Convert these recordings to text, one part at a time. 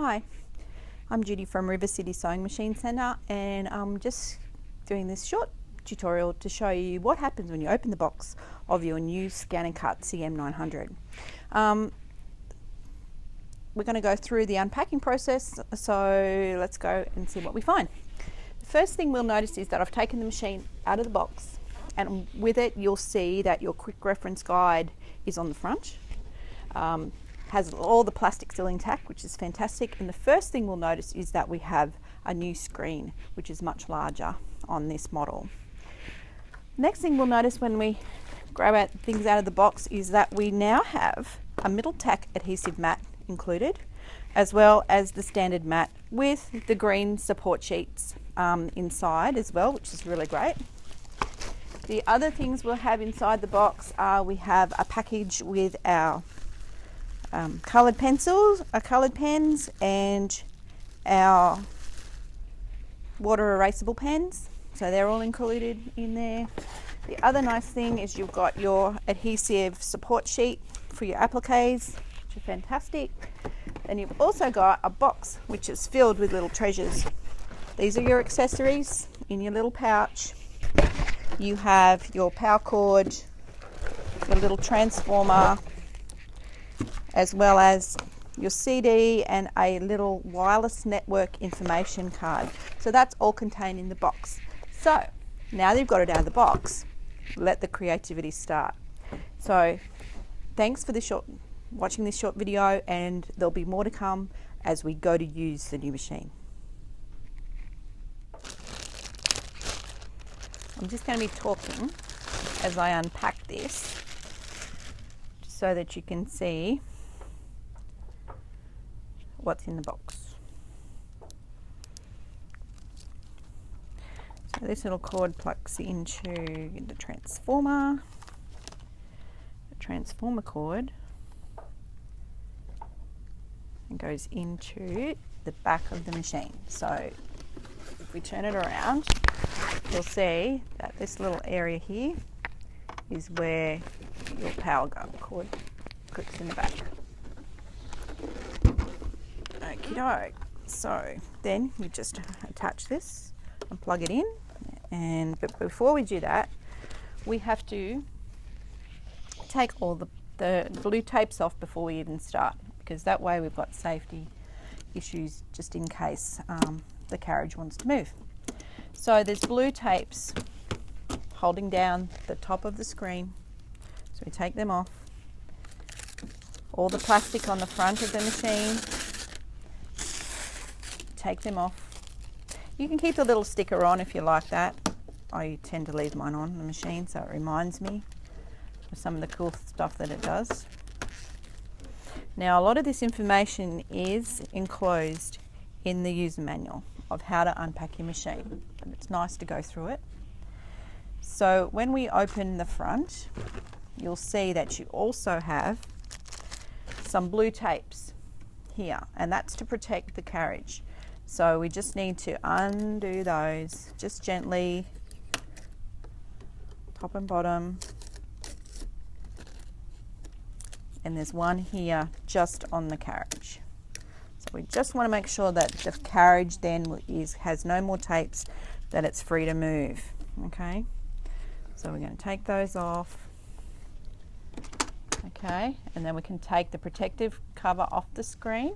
Hi, I'm Judy from River City Sewing Machine Centre, and I'm just doing this short tutorial to show you what happens when you open the box of your new Cut CM900. We're going to go through the unpacking process, so let's go and see what we find. The first thing we'll notice is that I've taken the machine out of the box, and with it you'll see that your quick reference guide is on the front. Has all the plastic still intact, which is fantastic. And the first thing we'll notice is that we have a new screen, which is much larger on this model. Next thing we'll notice when we grab things out of the box is that we now have a middle tack adhesive mat included, as well as the standard mat with the green support sheets inside as well, which is really great. The other things we'll have inside the box are we have a package with our coloured pencils, coloured pens, and our water erasable pens. So they're all included in there. The other nice thing is you've got your adhesive support sheet for your appliques, which are fantastic. Then you've also got a box which is filled with little treasures. These are your accessories in your little pouch. You have your power cord, your little transformer, as well as your CD and a little wireless network information card. So that's all contained in the box. So now that you've got it out of the box, let the creativity start. So thanks for watching this short video, and there'll be more to come as we go to use the new machine. I'm just going to be talking as I unpack this so that you can see what's in the box. So this little cord plugs into the transformer. The transformer cord and goes into the back of the machine. So if we turn it around, you'll see that this little area here is where your power cord clips in the back. Okey-doke. So then you just attach this and plug it in, but before we do that, we have to take all the blue tapes off before we even start, because that way we've got safety issues just in case the carriage wants to move. So there's blue tapes holding down the top of the screen, so we take them off. All the plastic on the front of the machine, take them off. You can keep the little sticker on if you like that. I tend to leave mine on the machine so it reminds me of some of the cool stuff that it does. Now a lot of this information is enclosed in the user manual of how to unpack your machine, but it's nice to go through it. So when we open the front, you'll see that you also have some blue tapes here, and that's to protect the carriage. So we just need to undo those just gently, top and bottom. And there's one here just on the carriage. So we just want to make sure that the carriage then has no more tapes, that it's free to move. Okay, so we're going to take those off. Okay, and then we can take the protective cover off the screen.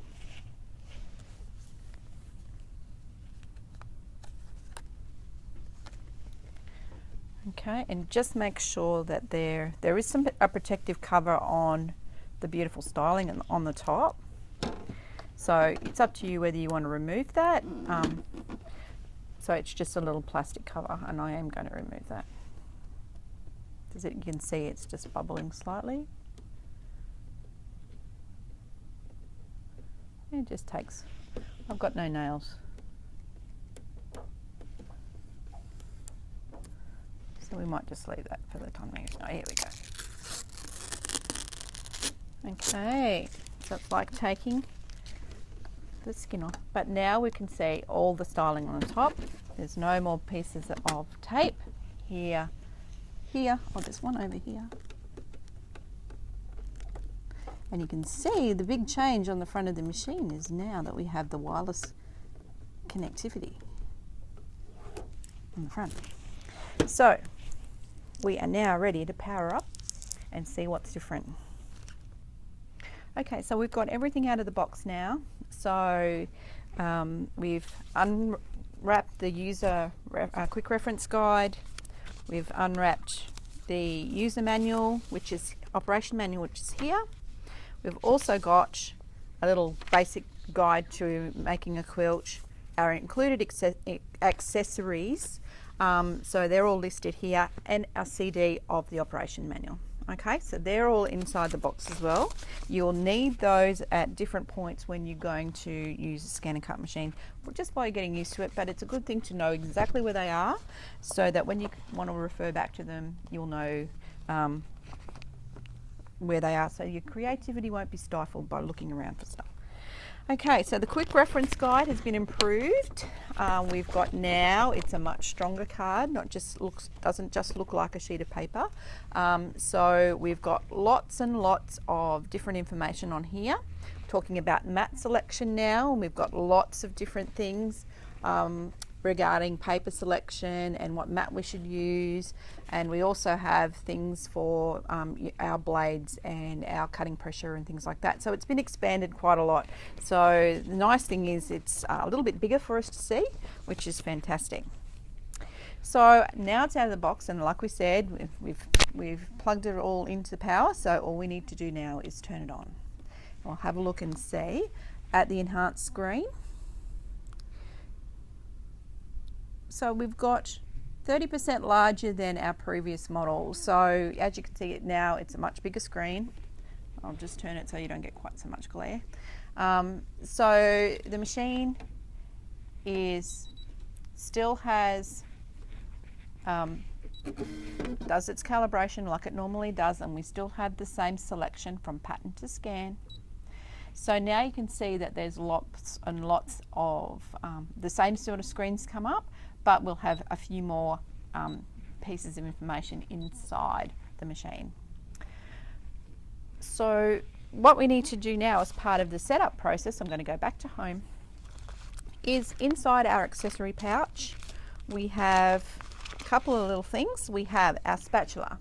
Okay, and just make sure that there is a protective cover on the beautiful styling and on the top. So it's up to you whether you want to remove that. So it's just a little plastic cover, and I am going to remove that. You can see it's just bubbling slightly. It just takes, I've got no nails. So we might just leave that for the time being. Oh, here we go. Okay, so it's like taking the skin off. But now we can see all the styling on the top. There's no more pieces of tape here, here. Oh, there's one over here. And you can see the big change on the front of the machine is now that we have the wireless connectivity on the front. So we are now ready to power up and see what's different. Okay, so we've got everything out of the box now. So we've unwrapped the user quick reference guide. We've unwrapped the user manual, which is operation manual, which is here. We've also got a little basic guide to making a quilt, our included accessories, so they're all listed here, and our CD of the operation manual. Okay, so they're all inside the box as well. You'll need those at different points when you're going to use a scan and cut machine, just by getting used to it, but it's a good thing to know exactly where they are so that when you want to refer back to them, you'll know where they are, so your creativity won't be stifled by looking around for stuff. Okay, so the quick reference guide has been improved. We've got now, it's a much stronger card, doesn't just look like a sheet of paper. So we've got lots and lots of different information on here, talking about mat selection now, and we've got lots of different things regarding paper selection and what mat we should use, and we also have things for our blades and our cutting pressure and things like that. So it's been expanded quite a lot. So the nice thing is it's a little bit bigger for us to see, which is fantastic. So now it's out of the box, and like we said, we've plugged it all into the power, so all we need to do now is turn it on. We'll have a look and see at the enhanced screen. So we've got 30% larger than our previous model. So as you can see it now, it's a much bigger screen. I'll just turn it so you don't get quite so much glare. So the machine still has does its calibration like it normally does, and we still have the same selection from pattern to scan. So now you can see that there's lots and lots of the same sort of screens come up, but we'll have a few more pieces of information inside the machine. So what we need to do now as part of the setup process, I'm going to go back to home, is inside our accessory pouch we have a couple of little things. We have our spatula.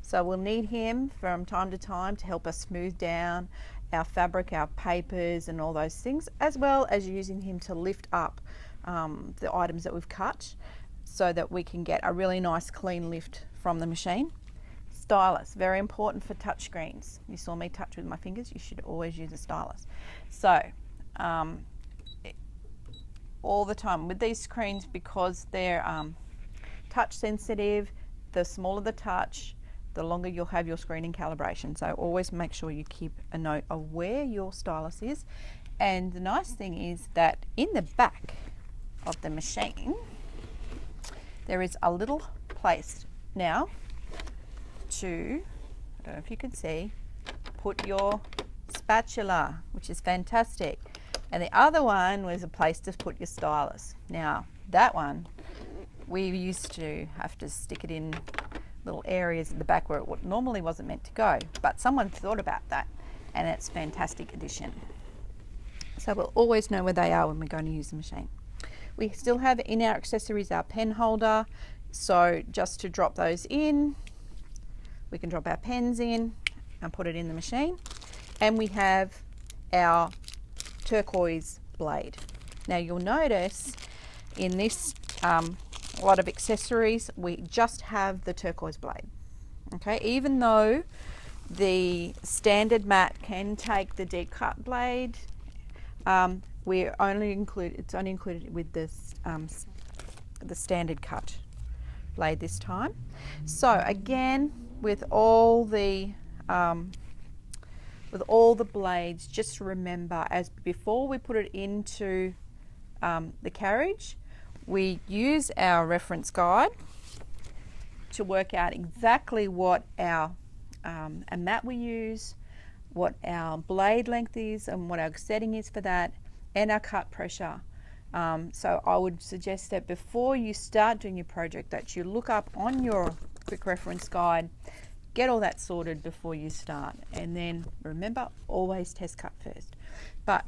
So we'll need him from time to time to help us smooth down our fabric, our papers and all those things, as well as using him to lift up the items that we've cut so that we can get a really nice clean lift from the machine. Stylus, very important for touch screens. You saw me touch with my fingers, you should always use a stylus. So all the time with these screens, because they're touch sensitive, the smaller the touch, the longer you'll have your screen in calibration. So always make sure you keep a note of where your stylus is. And the nice thing is that in the back of the machine there is a little place now to, I don't know if you can see, put your spatula, which is fantastic. And the other one was a place to put your stylus. Now that one we used to have to stick it in little areas at the back where it normally wasn't meant to go, but someone thought about that, and it's a fantastic addition. So we'll always know where they are when we're going to use the machine. We still have in our accessories our pen holder, so just to drop those in, we can drop our pens in and put it in the machine. And we have our turquoise blade. Now you'll notice in this lot of accessories we just have the turquoise blade. Okay, even though the standard mat can take the deep cut blade, it's only included with this the standard cut blade this time. So again, with all the blades, just remember, as before we put it into the carriage, we use our reference guide to work out exactly what our a mat we use, what our blade length is and what our setting is for that, and our cut pressure. So I would suggest that before you start doing your project that you look up on your quick reference guide get all that sorted before you start. And then remember, always test cut first. But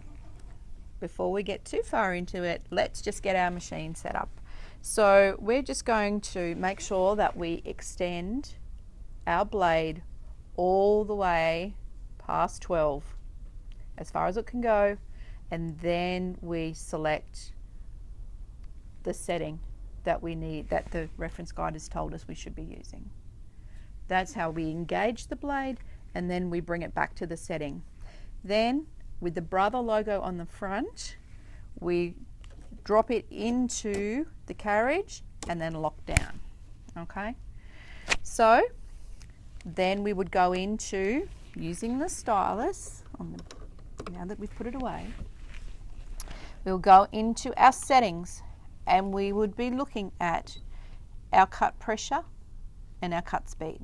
before we get too far into it, let's just get our machine set up. So we're just going to make sure that we extend our blade all the way past 12, as far as it can go, and then we select the setting that we need, that the reference guide has told us we should be using. That's how we engage the blade, and then we bring it back to the setting. Then with the Brother logo on the front, we drop it into the carriage and then lock down. Okay, so then we would go into using the stylus now that we've put it away. We'll go into our settings, and we would be looking at our cut pressure and our cut speed.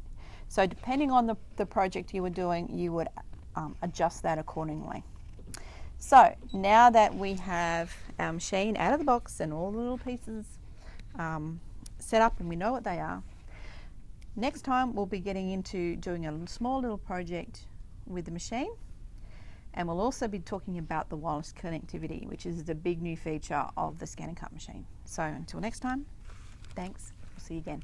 So depending on the project you were doing, you would adjust that accordingly. So now that we have our machine out of the box and all the little pieces set up and we know what they are, next time we'll be getting into doing a small little project with the machine, and we'll also be talking about the wireless connectivity, which is the big new feature of the Scan and Cut machine. So until next time, thanks, we'll see you again.